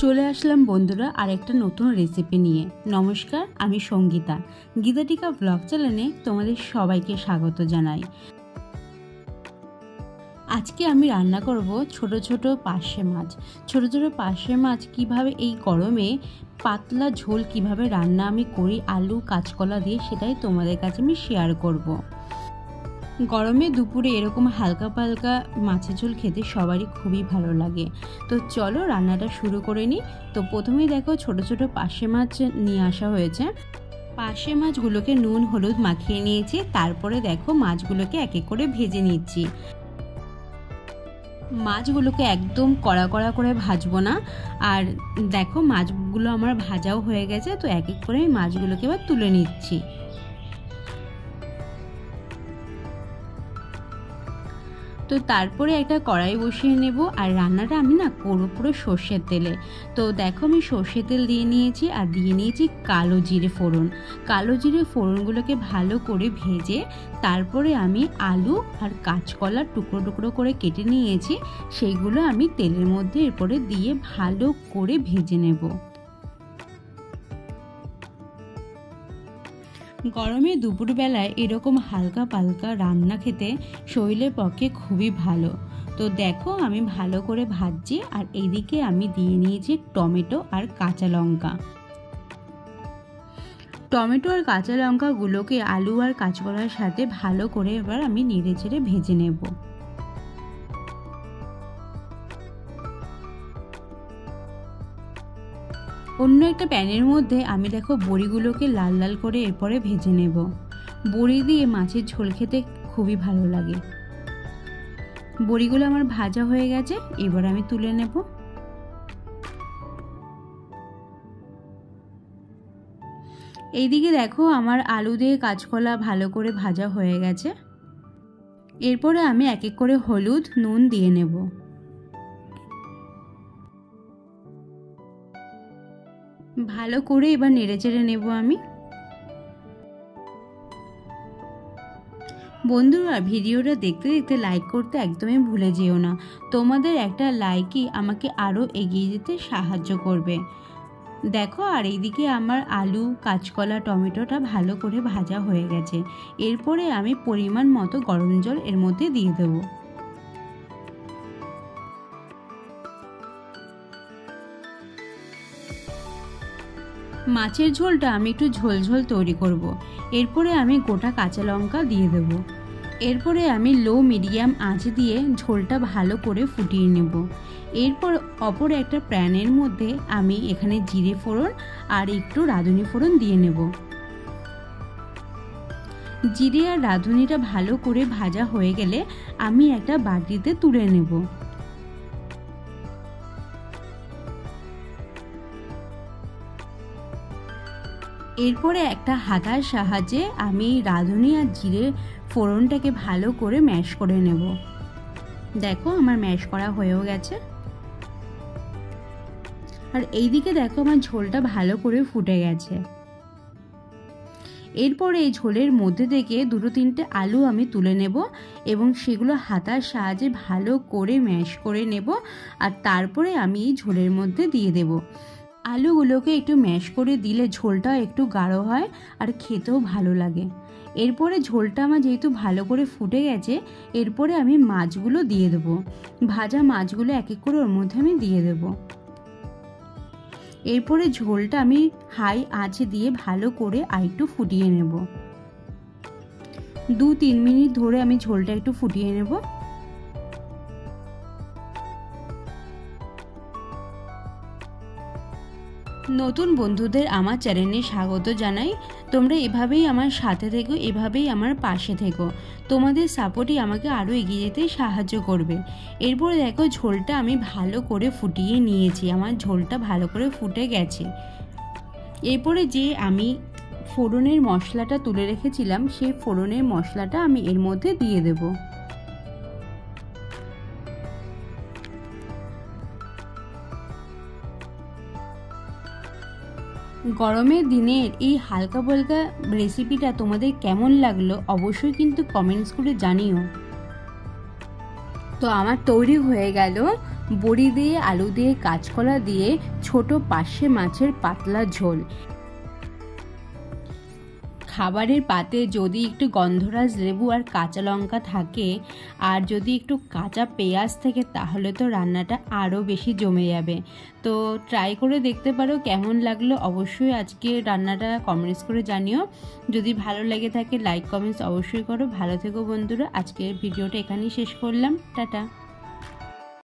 চলে আসলাম বন্ধুরা আরেকটা নতুন রেসিপি নিয়ে। নমস্কার, আমি সঙ্গীতা। গীতাটিকা ব্লগ চ্যানেলে তোমাদের সবাইকে স্বাগত জানাই। আজকে আমি রান্না করব ছোট ছোট পার্শে মাছ। ছোট ছোট পার্শে মাছ কিভাবে এই গরমে পাতলা ঝোল কিভাবে রান্না আমি করি আলু কাঁচকলা দিয়ে, সেটাই তোমাদের কাছে আমি শেয়ার করব। গরমে দুপুরে এরকম হালকা পালকা মাছের ঝোল খেতে সবারই খুবই ভালো লাগে। তো চলো রান্নাটা শুরু করে নিই। তো প্রথমেই দেখো ছোট ছোট পার্শে মাছ নিয়ে আসা হয়েছে। পার্শে মাছগুলোকে নুন হলুদ মাখিয়ে নিয়েছি। তারপরে দেখো মাছগুলোকে এক এক করে ভেজে নিচ্ছি। মাছগুলোকে একদম কড়া কড়া করে ভাজবো না। আর দেখো মাছগুলো আমার ভাজাও হয়ে গেছে। তো এক এক করে মাছগুলোকে এবার তুলে নিচ্ছি। তো তারপরে একটা কড়াই বসিয়ে নেব। আর রান্নাটা আমি না করবো পুরো সর্ষের তেলে। তো দেখো আমি সর্ষের তেল দিয়ে নিয়েছি আর দিয়ে নিয়েছি কালো জিরে ফোড়ন। কালো জিরে ফোড়নগুলোকে ভালো করে ভেজে তারপরে আমি আলু আর কাঁচকলা টুকরো টুকরো করে কেটে নিয়েছি, সেইগুলো আমি তেলের মধ্যে এরপরে দিয়ে ভালো করে ভেজে নেব। গরমে দুপুরবেলায় এরকম হালকা পালকা রান্না খেতে শরীরের পক্ষে খুবই ভালো। তো দেখো আমি ভালো করে ভাজছি। আর এইদিকে আমি দিয়ে নিয়েছি টমেটো আর কাঁচা লঙ্কা। টমেটো আর কাঁচা লঙ্কাগুলোকে আলু আর কাঁচকলার সাথে ভালো করে এবার আমি নেড়ে চেড়ে ভেজে নেব। অন্য একটা প্যানের মধ্যে আমি দেখো বড়িগুলোকে লাল লাল করে এরপরে ভেজে নেব। বড়ি দিয়ে মাছের ঝোল খেতে খুবই ভালো লাগে। বড়িগুলো আমার ভাজা হয়ে গেছে, এবার আমি তুলে নেব। এইদিকে দেখো আমার আলু দিয়ে কাঁচকলা ভালো করে ভাজা হয়ে গেছে। এরপরে আমি এক এক করে হলুদ নুন দিয়ে নেব। ভালো করে এবার নেড়ে চেড়ে নেব আমি। বন্ধুরা ভিডিওটা দেখতে দেখতে লাইক করতে একদমই ভুলে যেও না। তোমাদের একটা লাইকই আমাকে আরও এগিয়ে যেতে সাহায্য করবে। দেখো আর এইদিকে আমার আলু কাঁচকলা টমেটোটা ভালো করে ভাজা হয়ে গেছে। এরপরে আমি পরিমাণ মতো গরম জল এর মধ্যে দিয়ে দেবো। মাছের ঝোলটা আমি একটু ঝোল ঝোল তৈরি করব। এরপরে আমি গোটা কাঁচা লঙ্কা দিয়ে দেব। এরপরে আমি লো মিডিয়াম আঁচ দিয়ে ঝোলটা ভালো করে ফুটিয়ে নেব। এরপর অপর একটা প্যানের মধ্যে আমি এখানে জিরে ফোড়ন আর একটু রাঁধুনি ফোড়ন দিয়ে নেব। জিরে আর রাঁধুনিটা ভালো করে ভাজা হয়ে গেলে আমি একটা বাটিতে তুলে নেব। এরপরে একটা হাতার সাহায্যে আমি রাঁধুনি আর জিরে ফোড়নটাকে ভালো করে ম্যাশ করে নেব। দেখো আমার ম্যাশ করা হয়েও গেছে। আর এইদিকে দেখো আমার ঝোলটা ভালো করে ফুটে গেছে। এরপরে এই ঝোলের মধ্যে থেকে দুটো তিনটে আলু আমি তুলে নেব এবং সেগুলো হাতার সাহায্যে ভালো করে ম্যাশ করে নেব। আর তারপরে আমি এই ঝোলের মধ্যে দিয়ে দেব। আলুগুলোকে একটু ম্যাশ করে দিলে ঝোলটা একটু গাঢ় হয় আর খেতেও ভালো লাগে। এরপরে ঝোলটা আমার যেহেতু ভালো করে ফুটে গেছে, এরপরে আমি মাছগুলো দিয়ে দেব। ভাজা মাছগুলো এক এক করে ওর মধ্যে আমি দিয়ে দেব। এরপরে ঝোলটা আমি হাই আঁচে দিয়ে ভালো করে আরেকটু ফুটিয়ে নেব। 2-3 মিনিট ধরে আমি ঝোলটা একটু ফুটিয়ে নেব। নতুন বন্ধুদের আমার চ্যানেলে স্বাগত জানাই। তোমরা এভাবেই আমার সাথে থেকো, এভাবেই আমার পাশে থেকো। তোমাদের সাপোর্টই আমাকে আরও এগিয়ে যেতে সাহায্য করবে। এরপরে দেখো ঝোলটা আমি ভালো করে ফুটিয়ে নিয়েছি। আমার ঝোলটা ভালো করে ফুটে গেছে। এরপরে যে আমি ফোড়নের মশলাটা তুলে রেখেছিলাম, সেই ফোড়নের মশলাটা আমি এর মধ্যে দিয়ে দেবো। গরমের দিনের এই হালকা পালকা রেসিপিটা তোমাদের কেমন লাগলো অবশ্যই কিন্তু কমেন্টস করে জানিও। তো আমার তৈরি হয়ে গেল বড়ি দিয়ে, আলু দিয়ে, কাঁচকলা দিয়ে ছোট পার্শে মাছের পাতলা ঝোল। খাবারের পাতে যদি একটু গন্ধরাজ লেবু আর কাঁচা লঙ্কা থাকে, আর যদি একটু কাঁচা পেঁয়াজ থাকে, তাহলে তো রান্নাটা আরও বেশি জমে যাবে। তো ট্রাই করে দেখতে পারো, কেমন লাগলো অবশ্যই আজকে রান্নাটা কমেন্টস করে জানিও। যদি ভালো লেগে থাকে লাইক কমেন্টস অবশ্যই করো। ভালো থেকো বন্ধুরা, আজকের ভিডিওটা এখানেই শেষ করলাম, টাটা।